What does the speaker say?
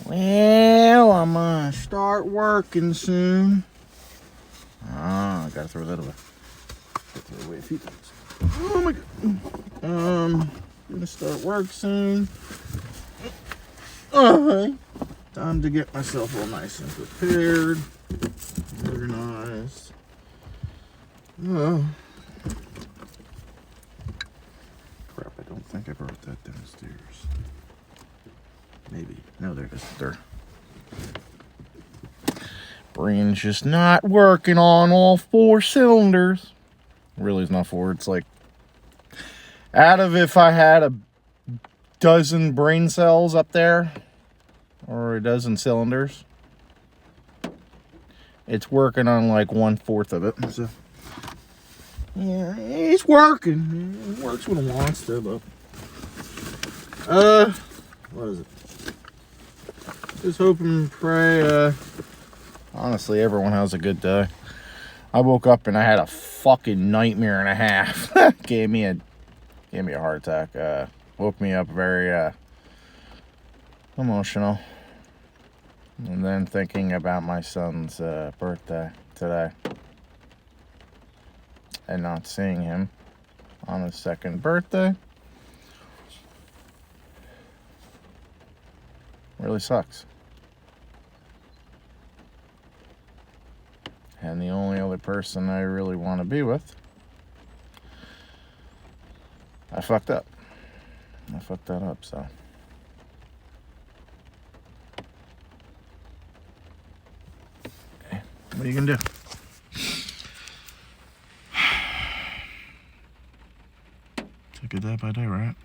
Well, I'm gonna start working soon. I gotta throw that away. Throw away a few things. Oh my god. I'm gonna start work soon. Alright. Time to get myself all nice and prepared, organized. Crap, I don't think I brought that downstairs. Maybe. No, there it is. There. Brain's just not working on all 4 cylinders. Really, it's not 4. It's like, out of if I had a dozen brain cells up there, or a dozen cylinders, it's working on like 1/4 of it. So, yeah, it's working. It works when it wants to, but what is it? Just hope and pray. Honestly, everyone has a good day. I woke up and I had a fucking nightmare and a half. gave me a heart attack. Woke me up very emotional. And then thinking about my son's birthday today. And not seeing him on his 2nd birthday. Really sucks. And the only other person I really want to be with, I fucked up. I fucked that up, so. Okay. What are you gonna do? Take it day by day, right?